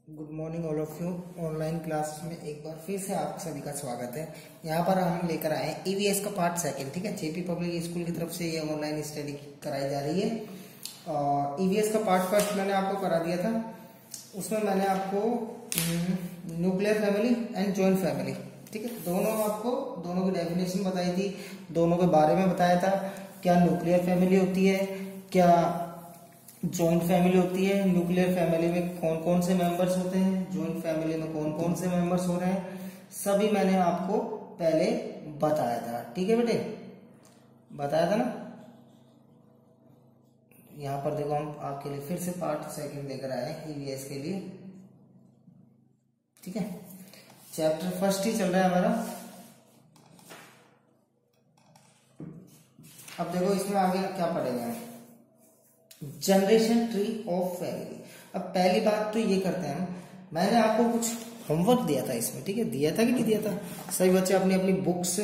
Good morning all of you. Online class में एक बार फिर से आप सभी का स्वागत है। यहाँ पर हम लेकर आए हैं ईवीएस का पार्ट सेकंड। ठीक है, जेपी पब्लिक स्कूल की तरफ से ये ऑनलाइन स्टडी कराई जा रही है। और ईवीएस का पार्ट फर्स्ट मैंने आपको करा दिया था। उसमें मैंने आपको nuclear family and joint family, ठीक है, दोनों की डेफिनेशन बताई थी, दोनों के बारे में बताया था। क्या न्यूक्लियर फैमिली होती है, क्या जॉइंट फैमिली होती है, न्यूक्लियर फैमिली में कौन कौन से मेंबर्स होते हैं, जॉइंट फैमिली में कौन कौन से मेंबर्स हो रहे हैं, सभी मैंने आपको पहले बताया था। ठीक है बेटे, बताया था ना। यहाँ पर देखो हम आपके लिए फिर से पार्ट सेकंड लेकर आए ईवीएस के लिए। ठीक है, चैप्टर फर्स्ट ही चल रहा है हमारा। अब देखो इसमें आगे क्या पढ़ेंगे हम, जनरेशन ट्री ऑफ फैमिली। अब पहली बात तो ये करते हैं, मैंने आपको कुछ होमवर्क दिया था इसमें, ठीक है, दिया था कि नहीं दिया था। सभी बच्चे अपनी अपनी बुक्स,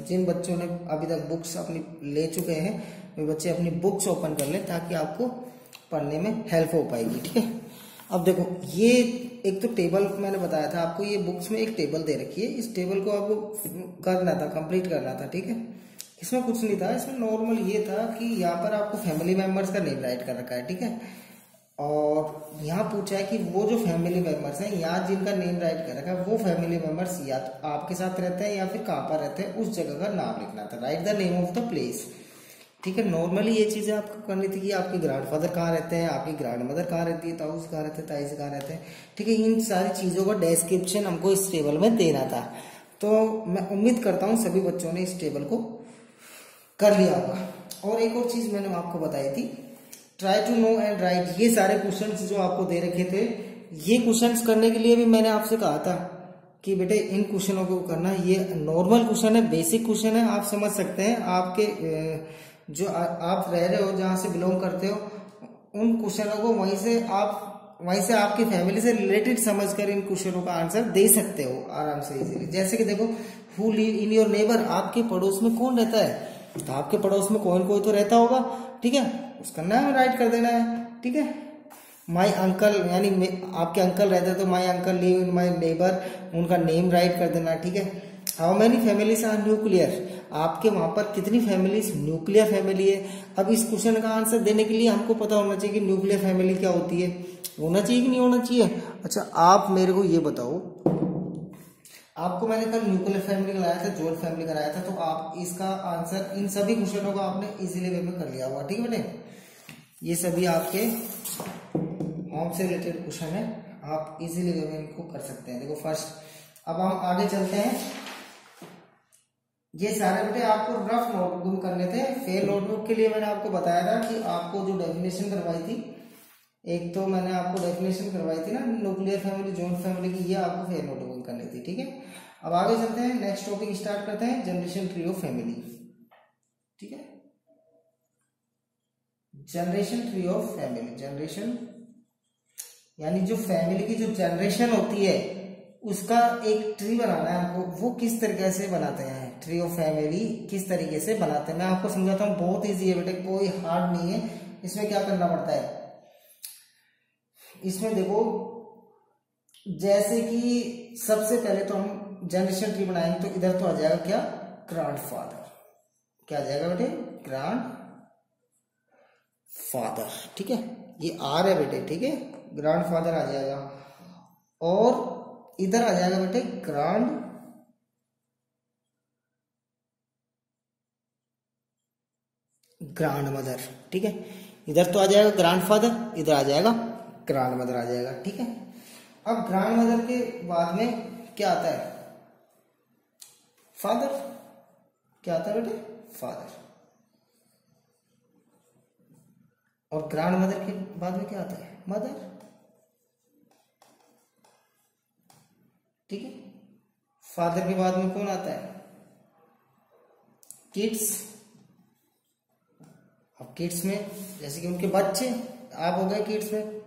जिन बच्चों ने अभी तक बुक्स अपनी ले चुके हैं वे बच्चे अपनी बुक्स ओपन कर लें ताकि आपको पढ़ने में हेल्प हो पाएगी। ठीक है, अब देखो ये एक तो टेबल मैंने बताया था आपको, ये बुक्स में एक टेबल दे रखी है, इस टेबल को आपको करना था, कंप्लीट करना था। ठीक है, इसमें कुछ नहीं था, इसमें नॉर्मल ये था कि यहाँ पर आपको फैमिली मेंबर्स का नेम राइट कर रखा है। ठीक है, और यहाँ पूछा है कि वो जो फैमिली मेंबर्स हैं, यहाँ जिनका नेम राइट कर रखा है वो फैमिली मेंबर्स या तो आपके साथ रहते हैं या फिर कहाँ पर रहते हैं, उस जगह का नाम लिखना था। Right the name of the place. ठीक है, नॉर्मली ये चीजें आपको करनी थी कि आपके ग्रैंडफादर कहाँ रहते हैं, आपकी ग्रैंड मदर कहाँ रहती है, ताऊ कहाँ रहते हैं, ताई से कहाँ रहते हैं। ठीक है, इन सारी चीजों का डिस्क्रिप्शन हमको इस टेबल में देना था। तो मैं उम्मीद करता हूँ सभी बच्चों ने इस टेबल को कर लिया होगा। और एक और चीज मैंने आपको बताई थी, try to know and write. ये सारे क्वेश्चंस जो आपको दे रखे थे, ये क्वेश्चंस करने के लिए भी मैंने आपसे कहा था कि बेटे इन क्वेश्चनों को करना। ये नॉर्मल क्वेश्चन है, बेसिक क्वेश्चन है, आप समझ सकते हैं। आपके जो आप रह रहे हो, जहां से बिलोंग करते हो, उन क्वेश्चनों को वहीं से आपकी फैमिली से रिलेटेड समझकर इन क्वेश्चनों का आंसर दे सकते हो आराम से, इजीली। जैसे कि देखो, who live in your neighbour, आपके पड़ोस में कौन रहता है, तो आपके पड़ोस में कोई तो रहता होगा। ठीक है, उसका नाम राइट कर देना है। ठीक है, माई अंकल, यानी आपके अंकल रहते हैं तो my uncle live in my neighbour, उनका नेम राइट कर देना। ठीक है, how many families are nuclear, आपके वहां पर कितनी फैमिलीज न्यूक्लियर फैमिली है। अब इस क्वेश्चन का आंसर देने के लिए हमको पता होना चाहिए कि न्यूक्लियर फैमिली क्या होती है, होना चाहिए कि नहीं होना चाहिए। अच्छा, आप मेरे को ये बताओ, आपको मैंने कल न्यूक्लियर फैमिली कराया था, जॉइंट फैमिली कराया था, तो आप इसका आंसर इन सभी क्वेश्चनों का आपने इजीली वे में कर लिया होगा। ठीक है बेटे, ये सभी आपके होम से रिलेटेड क्वेश्चन है, आप इजीली वे में इनको कर सकते हैं। देखो फर्स्ट, अब हम आगे चलते हैं। ये सारे बेटे आपको रफ नोटबुक करने थे। फेल नोटबुक के लिए मैंने आपको बताया था कि आपको जो डेफिनेशन करवाई थी, एक तो मैंने आपको डेफिनेशन करवाई थी ना न्यूक्लियर फैमिली, जॉइंट फैमिली की, ये आपको फेल नोटबुक करनी थी। ठीक है, अब आगे चलते हैं, नेक्स्ट टॉपिक स्टार्ट करते हैं, जनरेशन ट्री ऑफ फैमिली। ठीक है, generation tree of family, generation यानी जो फैमिली की जो जनरेशन होती है उसका एक ट्री बनाना है हमको। वो किस तरीके से बनाते हैं, ट्री ऑफ फैमिली किस तरीके से बनाते हैं, मैं आपको समझाता हूँ। बहुत इजी है बेटे, कोई हार्ड नहीं है। इसमें क्या करना पड़ता है, इसमें देखो, जैसे कि सबसे पहले तो हम जनरेशन ट्री बनाएंगे, तो इधर तो आ जाएगा क्या, ग्रैंडफादर। क्या आ जाएगा बेटे, ग्रैंड फादर। ठीक है, ये आर है बेटे। ठीक है, ग्रैंडफादर आ जाएगा, और इधर आ जाएगा बेटे ग्रैंड मदर। ठीक है, इधर तो आ जाएगा ग्रैंडफादर, इधर आ जाएगा ग्रैंड मदर आ जाएगा। ठीक है, अब ग्रैंड मदर के बाद में क्या आता है, फादर। क्या आता है बेटे, फादर। और ग्रैंड मदर के बाद में क्या आता है, मदर। ठीक है, फादर के बाद में कौन आता है, किड्स। अब किड्स में जैसे कि उनके बच्चे, आप हो गए किड्स में।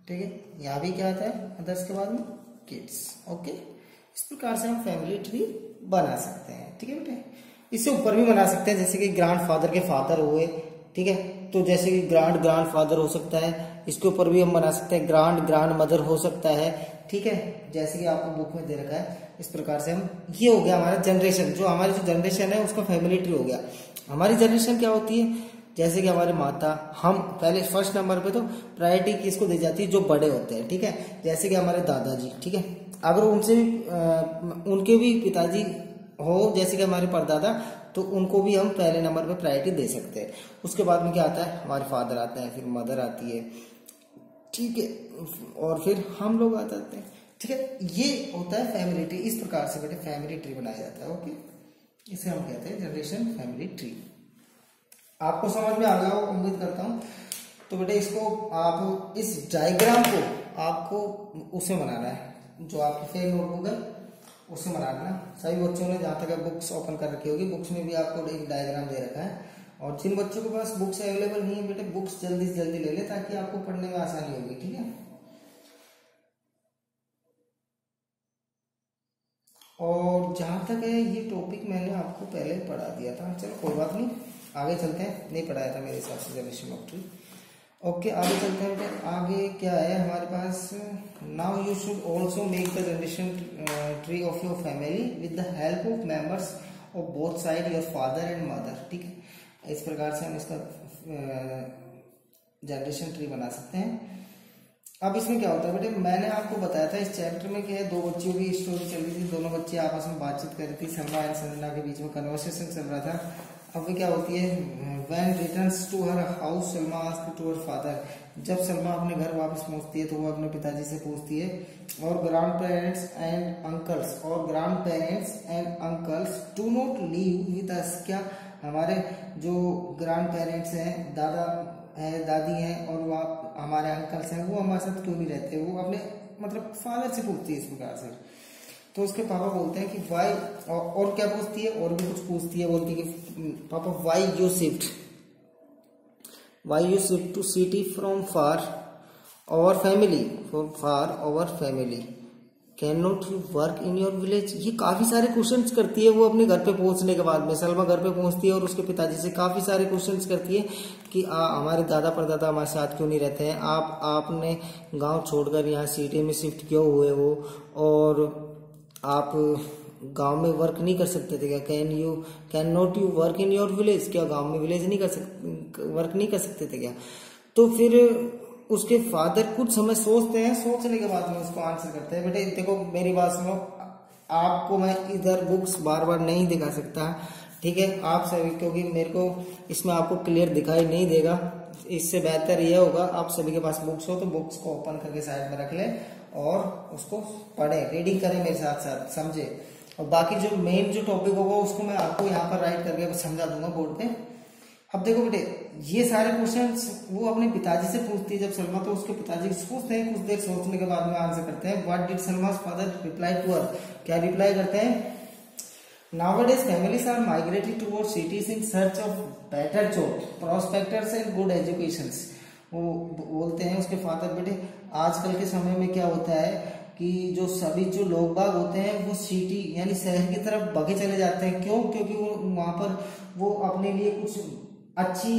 ठीक है, यहाँ भी क्या आता है, अदर्स के बाद में किड्स। ओके, इस प्रकार से हम फैमिली ट्री बना सकते हैं। ठीक है बेटे, इससे ऊपर भी बना सकते हैं, जैसे कि ग्रैंडफादर के फादर हुए। ठीक है, तो जैसे कि ग्रैंड फादर हो सकता है, इसके ऊपर भी हम बना सकते हैं। ग्रांड मदर हो सकता है, ठीक है, जैसे कि आपको बुक में दे रखा है। इस प्रकार से हम, ये हो गया हमारा जनरेशन, जो हमारी जो जनरेशन है उसका फैमिली ट्री हो गया। हमारी जनरेशन क्या होती है, जैसे कि हमारे माता, हम पहले फर्स्ट नंबर पे तो प्रायोरिटी किसको दी जाती है, जो बड़े होते हैं, ठीक है, जैसे कि हमारे दादाजी, ठीक है, अगर उनसे भी उनके भी पिताजी हो जैसे कि हमारे परदादा, तो उनको भी हम पहले नंबर पे प्रायोरिटी दे सकते हैं। उसके बाद में क्या आता है, हमारे फादर आते हैं, फिर मदर आती है, ठीक है, और फिर हम लोग आ जाते हैं, ठीक है। ये होता है फैमिली ट्री। इस प्रकार से बेटे फैमिली ट्री बनाया जाता है। ओके, इसे हम कहते हैं जनरेशन फैमिली ट्री। आपको समझ में आ गया हो उम्मीद करता हूँ। तो बेटे इसको आप, इस डायग्राम को आपको उसे बनाना है, जो आपकी फेल नोटबुक है उसे बना देना। सभी बच्चों ने जहाँ तक बुक्स ओपन कर रखी होगी, बुक्स में भी आपको एक डायग्राम दे रखा है। और जिन बच्चों के पास बुक्स अवेलेबल नहीं है बेटे, बुक्स जल्दी से जल्दी ले ले ताकि आपको पढ़ने में आसानी होगी, ठीक है। और जहां तक है ये टॉपिक मैंने आपको पहले पढ़ा दिया था, चलो कोई बात नहीं, आगे चलते हैं। नहीं पढ़ाया था मेरे हिसाब से जनरेशन ऑफ ट्री। ओके, आगे चलते हैं बेटे। आगे क्या है हमारे पास, now you should also make the generation tree of your family with the help of members of both side, your father and mother, ठीक है। इस प्रकार से हम इसका जनरेशन ट्री बना सकते हैं। अब इसमें क्या होता है बेटे, मैंने आपको बताया था इस चैप्टर में कि दो बच्चियों की स्टोरी चल रही थी, दोनों बच्चे आपस में बातचीत कर रही थी, सलमा एंड संजना के बीच में कन्वर्सेशन चल रहा था। अब क्या होती है, when returns to her house Salma asked to her father, जब सलमा अपने घर वापस पहुंचती है तो वो अपने पिताजी से पूछती है, और grand parents and uncles do not live with us, क्या हमारे जो ग्रैंड पेरेंट्स हैं, दादा है, दादी हैं, और वो हमारे अंकल्स हैं, वो हमारे साथ क्यों नहीं रहते, वो अपने मतलब फादर से पूछती है इस प्रकार से। तो उसके पापा बोलते हैं कि वाई, और क्या पूछती है, और भी कुछ पूछती है, बोलती है कि पापा why you shift to city from far our family can not you work in your village. ये काफी सारे क्वेश्चंस करती है वो अपने घर पे पहुंचने के बाद में। सलमा घर पे पहुंचती है और उसके पिताजी से काफी सारे क्वेश्चंस करती है कि हमारे दादा परदादा हमारे साथ क्यों नहीं रहते हैं, आपने गांव छोड़कर यहाँ सिटी में शिफ्ट क्यों हुए हो, और आप गांव में वर्क नहीं कर सकते थे क्या, can not you work in your village, क्या गांव में वर्क नहीं कर सकते थे क्या। तो फिर उसके फादर कुछ समय सोचते हैं, सोचने के बाद में उसको आंसर करते हैं, बेटे देखो मेरी बात सुनो, आपको मैं इधर बुक्स बार बार नहीं दिखा सकता, ठीक है, आप सभी, क्योंकि मेरे को इसमें आपको क्लियर दिखाई नहीं देगा। इससे बेहतर यह होगा आप सभी के पास बुक्स हो तो बुक्स को ओपन करके साइड में रख ले और उसको पढ़े, रीडिंग करें मेरे साथ साथ, समझे। और बाकी जो मेन जो टॉपिक होगा उसको मैं आपको यहाँ पर राइट करके समझा दूंगा बोर्ड पे। अब देखो बेटे, ये सारे क्वेश्चंस वो अपने पिताजी से पूछती है जब सलमा, तो उसके पिताजी सोचते हैं, कुछ देर सोचने के बाद में आंसर करते हैं। What did Salma's father reply to her, क्या रिप्लाई करते हैं, Nowadays families are migrating towards cities in search of better job, prospects and good educations। वो बोलते हैं उसके फादर, बेटे आजकल के समय में क्या होता है कि जो सभी जो लोग बाग होते हैं वो सिटी यानी शहर की तरफ भागे चले जाते हैं। क्यों? क्योंकि वो वहां पर वो अपने लिए कुछ अच्छी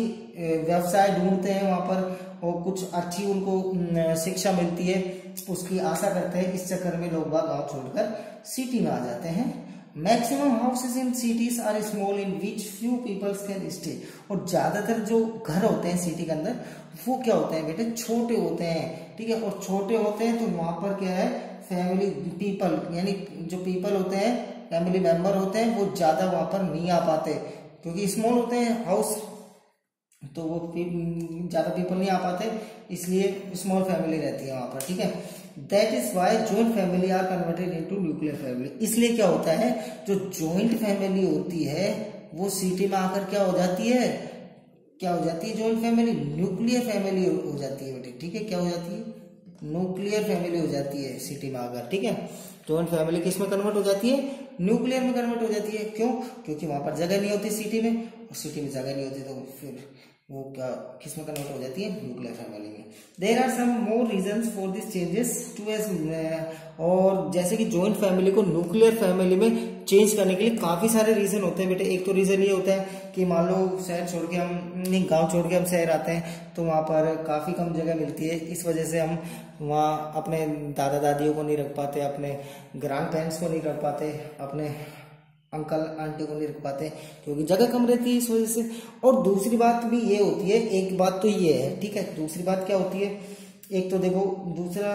व्यवसाय ढूंढते हैं वहां पर, और कुछ अच्छी उनको शिक्षा मिलती है, उसकी आशा करते हैं। इस चक्कर में लोग बाग गाँव छोड़कर सिटी में आ जाते हैं। Maximum houses in cities are small in which few peoples can stay. और ज्यादातर जो घर होते हैं सिटी के अंदर वो क्या होते हैं बेटे, छोटे होते हैं, ठीक है। और छोटे होते हैं तो वहां पर क्या है, फैमिली पीपल यानी जो पीपल होते हैं, फैमिली मेंबर होते हैं, वो ज्यादा वहां पर नहीं आ पाते क्योंकि स्मॉल होते हैं हाउस, तो वो ज्यादा पीपल नहीं आ पाते, इसलिए स्मॉल फैमिली रहती है वहां पर, ठीक है। That is why joint family are converted into nuclear family. इसलिए क्या होता है, जो ज्वाइंट फैमिली होती है वो सिटी में आकर क्या हो जाती है, ज्वाइंट फैमिली न्यूक्लियर फैमिली हो जाती है बेटे, ठीक है। क्या हो जाती है, न्यूक्लियर फैमिली हो जाती है सिटी में आकर, ठीक है। ज्वाइंट फैमिली किस में कन्वर्ट हो जाती है, न्यूक्लियर में कन्वर्ट हो जाती है। क्यों? क्योंकि वहां पर जगह नहीं होती सिटी में, और सिटी में जगह नहीं होती तो फिर वो क्या किस में कन्वर्ट हो जाती है, न्यूक्लियर फैमिली में। There are some more reasons for this changes to as, और जैसे कि जॉइंट फैमिली को न्यूक्लियर फैमिली में चेंज करने के लिए काफी सारे रीजन होते हैं बेटे। एक तो रीजन ये होता है कि मान लो शहर छोड़ के हम नहीं, गांव छोड़ के हम शहर आते हैं तो वहां पर काफी कम जगह मिलती है, इस वजह से हम वहाँ अपने दादा दादियों को नहीं रख पाते, अपने ग्रैंड पेरेंट्स को नहीं रख पाते, अपने अंकल आंटी को नहीं रख पाते क्योंकि जगह कम रहती है इस वजह से। और दूसरी बात भी ये होती है, एक बात तो ये है, ठीक है, दूसरी बात क्या होती है, एक तो देखो दूसरा,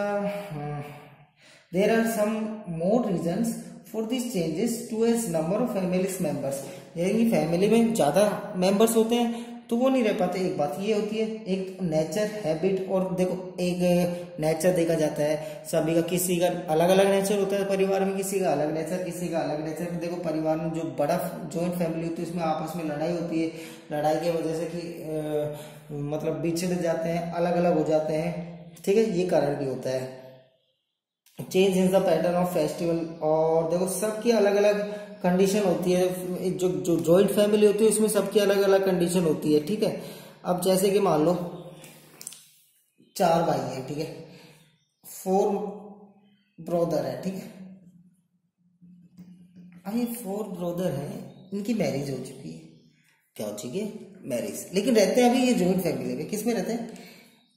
there are some more reasons for this changes to as number of families members, यानी फैमिली में ज्यादा मेंबर्स होते हैं तो वो नहीं रह पाते, एक बात ये होती है। एक नेचर हैबिट, और देखो एक नेचर देखा जाता है सभी का, किसी का अलग अलग नेचर होता है परिवार में, किसी का अलग नेचर, किसी का अलग नेचर। देखो परिवार में जो बड़ा जॉइंट फैमिली होती है उसमें आपस में लड़ाई होती है, लड़ाई की वजह से कि मतलब बिछड़ जाते हैं, अलग अलग हो जाते हैं, ठीक है, ये कारण भी होता है। Change in the pattern of festival, और देखो सबकी अलग अलग कंडीशन होती है, जो जो जॉइंट फैमिली होती है उसमें सबकी अलग अलग कंडीशन होती है, ठीक है। अब जैसे कि मान लो 4 भाई है, ठीक है, 4 ब्रदर है, ठीक है। अब ये 4 ब्रदर हैं, इनकी मैरिज हो चुकी है, क्या हो चुकी है, मैरिज, लेकिन रहते हैं अभी ये जॉइंट फैमिली में, किस में रहते हैं,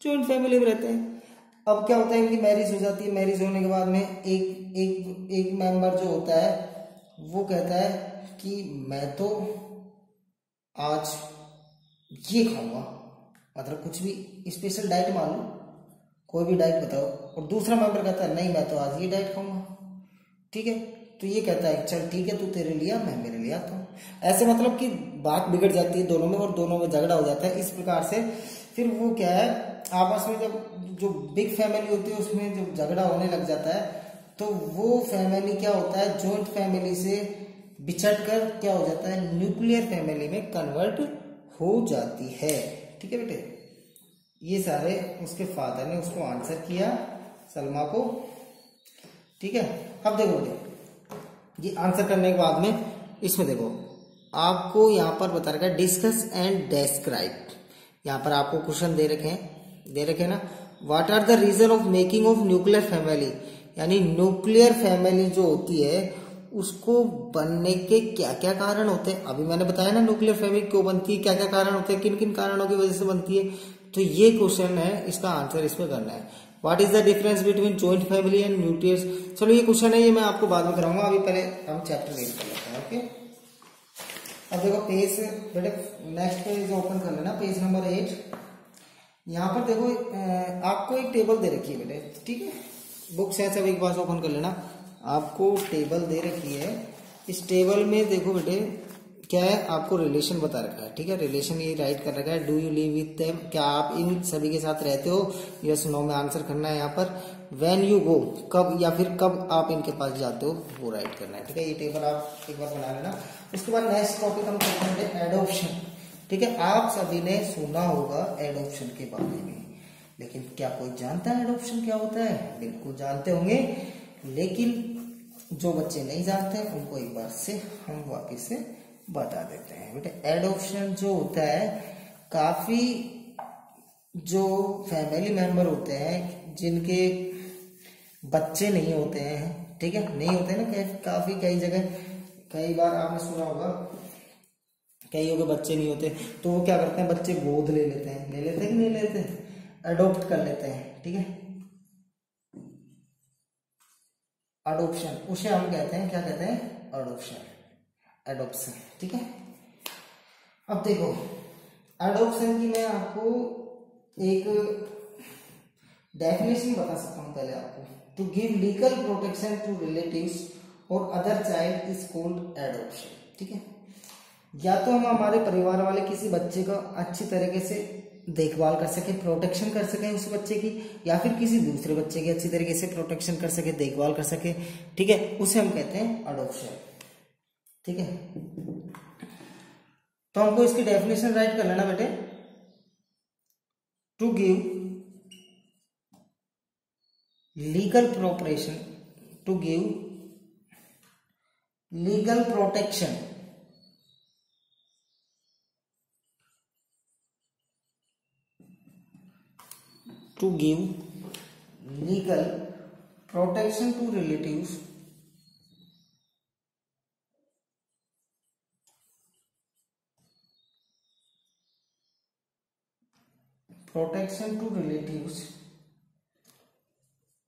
जॉइंट फैमिली में रहते हैं। अब क्या होता है, इनकी मैरिज हो जाती है, मैरिज होने के बाद में एक मेंबर जो होता है वो कहता है कि मैं तो आज ये खाऊंगा, मतलब कुछ भी स्पेशल डाइट मान लो, कोई भी डाइट बताओ, और दूसरा मेंबर कहता है नहीं मैं तो आज ये डाइट खाऊंगा, ठीक है। तो ये कहता है चल ठीक है, तू तेरे लिए, मैं मेरे लिए आता हूँ। ऐसे मतलब कि बात बिगड़ जाती है दोनों में, और दोनों में झगड़ा हो जाता है इस प्रकार से। फिर वो क्या है, आपस में जब जो बिग फैमिली होती है उसमें जब झगड़ा होने लग जाता है तो वो फैमिली क्या होता है, जॉइंट फैमिली से बिछड़कर क्या हो जाता है, न्यूक्लियर फैमिली में कन्वर्ट हो जाती है, ठीक है बेटे। ये सारे उसके फादर ने उसको आंसर किया, सलमा को, ठीक है। अब देखो बेटे, ये आंसर करने के बाद में इसमें देखो आपको यहाँ पर बता रखा है डिस्कस एंड डिस्क्राइब। यहाँ पर आपको क्वेश्चन दे रखे हैं ना, what are the reason of making of nuclear family, यानी न्यूक्लियर फैमिली जो होती है उसको बनने के क्या क्या कारण होते हैं। अभी मैंने बताया ना न्यूक्लियर फैमिली क्यों बनती है, क्या क्या कारण होते हैं, किन किन कारणों की वजह से बनती है। तो ये क्वेश्चन है, इसका आंसर इसमें करना है। What is the difference between joint family and nuclear. चलो ये क्वेश्चन है, ये मैं आपको बाद में कराऊंगा, अभी पहले हम चैप्टर रीड कर लेते हैं, ओके। अब देखो पेज, बेटे नेक्स्ट पेज ओपन कर लेना, पेज नंबर 8। यहाँ पर देखो आपको एक टेबल दे रखी है बेटे, ठीक है, बुक्स है सब एक बार ओपन कर लेना। आपको टेबल दे रखी है, इस टेबल में देखो बेटे क्या है, आपको रिलेशन बता रखा है, ठीक है, रिलेशन ये राइट कर रखा है। Do you live with them, क्या आप इन सभी के साथ रहते हो, यस नो में आंसर करना है यहाँ पर। व्हेन यू गो, कब या फिर कब आप इनके पास जाते हो वो राइट करना है, ठीक है। ये टेबल आप एक बार बना लेना। उसके बाद नेक्स्ट टॉपिक हम करते हैं एडॉप्शन, ठीक है। आप सभी ने सुना होगा एडॉप्शन के बारे में, लेकिन क्या कोई जानता है एडॉप्शन क्या होता है? बिल्कुल जानते होंगे, लेकिन जो बच्चे नहीं जानते हैं उनको एक बार से हम वापिस से बता देते हैं। बेटे एडॉप्शन जो होता है, काफी जो फैमिली मेंबर होते हैं जिनके बच्चे नहीं होते हैं, ठीक है, नहीं होते हैं ना, काफी कई जगह कई बार आपने सुना होगा कईयों के बच्चे नहीं होते, तो वो क्या करते हैं, बच्चे गोद ले लेते हैं, ले लेते हैं कि नहीं लेते, अडॉप्ट कर लेते हैं, ठीक है, अडोप्शन, उसे हम कहते हैं, क्या कहते हैं, अडोप्शन, एडोप्शन, ठीक है। अब देखो एडोप्शन की मैं आपको एक डेफिनेशन बता सकता हूं पहले आपको। To give legal protection to relatives और other child is called adoption, ठीक है। या तो हम हमारे परिवार वाले किसी बच्चे का अच्छी तरीके से देखभाल कर सके, प्रोटेक्शन कर सके उस बच्चे की, या फिर किसी दूसरे बच्चे की अच्छी तरीके से प्रोटेक्शन कर सके, देखभाल कर सके, ठीक है, उसे हम कहते हैं अडॉप्शन, ठीक है। तो हमको इसकी डेफिनेशन राइट कर लेना बेटे। To give legal proportion, to give legal protection to give legal protection to relatives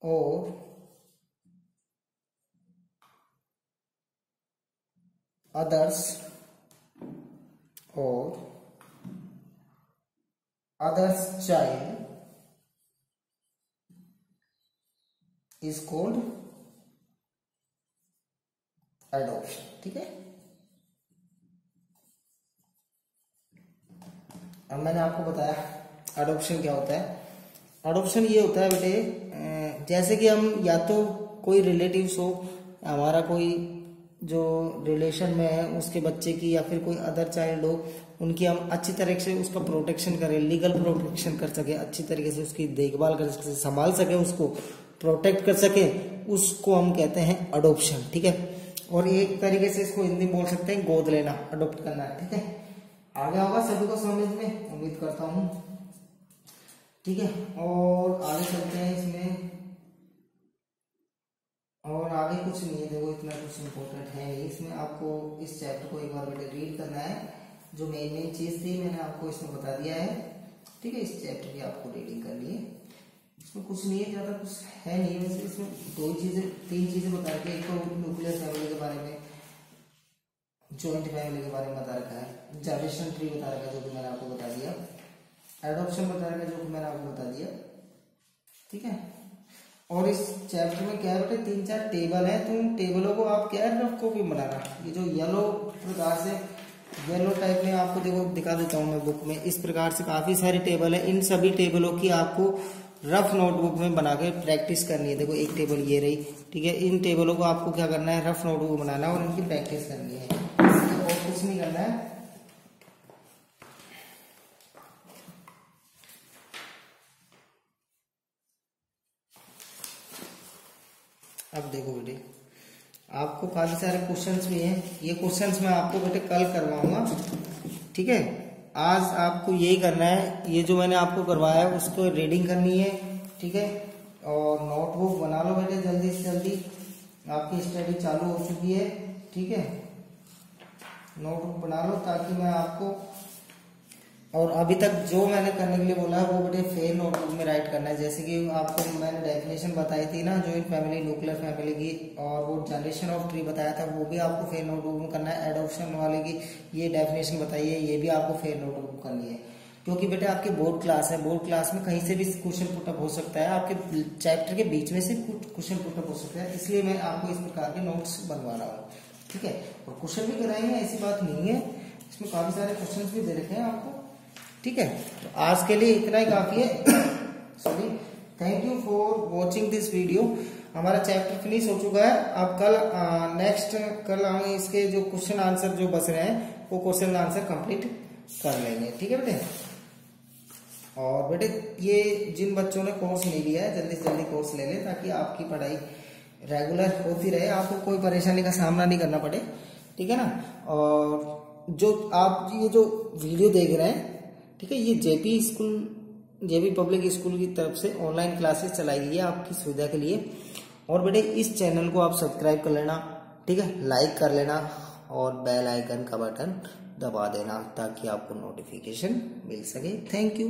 or others child is called adoption। ठीक है, अब मैंने आपको बताया अडॉप्शन क्या होता है। अडॉप्शन ये होता है बेटे, जैसे कि हम या तो कोई रिलेटिव्स हो, हमारा कोई जो रिलेशन में है उसके बच्चे की, या फिर कोई अदर चाइल्ड हो, उनकी हम अच्छी तरह से उसका प्रोटेक्शन करें, लीगल प्रोटेक्शन कर सके, अच्छी तरीके से उसकी देखभाल कर सके, संभाल सके, उसको प्रोटेक्ट कर सके, उसको हम कहते हैं अडॉप्शन। ठीक है, और एक तरीके से इसको हिंदी में बोल सकते हैं गोद लेना, अडॉप्ट करना। ठीक है, आगे होगा सभी को समझ में, उम्मीद करता हूँ। ठीक है, और आगे चलते हैं इसमें, और आगे कुछ नहीं है, देखो इतना कुछ इम्पोर्टेंट है नहीं इसमें। आपको इस चैप्टर को एक बार बेटे रीड करना है, जो मेन चीज थी मैंने आपको इसमें बता दिया है। ठीक है, इस चैप्टर की आपको रीडिंग करनी है, इसमें कुछ नहीं है, ज्यादा कुछ है नहीं। वैसे इसमें तीन चीजें बता रखी है। एक तो न्यूक्लियर फैमिली के बारे में, जॉइंट फैमिली के बारे में बता रखा है, जनरेशन ट्री बता रखा है जो कि मैंने आपको बता दिया, एडॉप्शन बता रखा है जो कि मैंने आपको बता दिया। ठीक है, और इस चैप्टर में क्या है बेटे, 3-4 टेबल है, तो उन टेबलों को आप क्या है रफ कॉपी बनाना। ये जो येलो प्रकार से, येलो टाइप में आपको देखो दिखा देता हूँ मैं बुक में, इस प्रकार से काफी सारे टेबल है। इन सभी टेबलों की आपको रफ नोटबुक में बना के प्रैक्टिस करनी है। देखो एक टेबल ये रही, ठीक है, इन टेबलों को आपको क्या करना है, रफ नोटबुक बनाना है और इनकी प्रैक्टिस करनी है, और कुछ नहीं करना है। अब देखो बेटे, आपको काफी सारे क्वेश्चंस भी हैं, ये क्वेश्चंस मैं आपको बेटे कल करवाऊंगा। ठीक है, आज आपको यही करना है, ये जो मैंने आपको करवाया है उसको रीडिंग करनी है। ठीक है, और नोटबुक बना लो बेटे जल्दी से जल्दी, आपकी स्टडी चालू हो चुकी है। ठीक है, नोटबुक बना लो ताकि मैं आपको, और अभी तक जो मैंने करने के लिए बोला है वो बेटे फेयर नोटबुक में राइट करना है। जैसे कि आपको मैंने डेफिनेशन बताई थी ना, जॉइंट फैमिली, न्यूक्लियर फैमिली की, और वो जनरेशन ऑफ ट्री बताया था, वो भी आपको फेयर नोटबुक में करना है। एडॉप्शन वाले की ये डेफिनेशन बताई है, ये भी आपको फेयर नोटबुक करनी है, क्योंकि बेटे आपकी बोर्ड क्लास है, बोर्ड क्लास में कहीं से भी क्वेश्चन पुटअप हो सकता है, आपके चैप्टर के बीच में से क्वेश्चन पुटअप हो सकता है, इसलिए मैं आपको इस प्रकार के नोट्स बनवा रहा हूँ। ठीक है, और क्वेश्चन भी कराएंगे, ऐसी बात नहीं है, इसमें काफी सारे क्वेश्चन भी दे रखे हैं आपको। ठीक है, तो आज के लिए इतना ही काफी है। Sorry, thank you for watching this video. हमारा चैप्टर फिनिश हो चुका है। अब कल कल हम इसके जो क्वेश्चन आंसर जो बच रहे हैं वो क्वेश्चन आंसर कंप्लीट कर लेंगे। ठीक है बेटे, और बेटे ये जिन बच्चों ने कोर्स नहीं लिया है जल्दी से जल्दी कोर्स ले लें, ताकि आपकी पढ़ाई रेगुलर होती रहे, आपको कोई परेशानी का सामना नहीं करना पड़े। ठीक है ना, और जो आप ये जो वीडियो देख रहे हैं, ठीक है, ये जेपी पब्लिक स्कूल की तरफ से ऑनलाइन क्लासेस चलाई गई है आपकी सुविधा के लिए। और बेटे इस चैनल को आप सब्सक्राइब कर लेना, ठीक है, लाइक कर लेना, और बेल आइकन का बटन दबा देना ताकि आपको नोटिफिकेशन मिल सके। Thank you.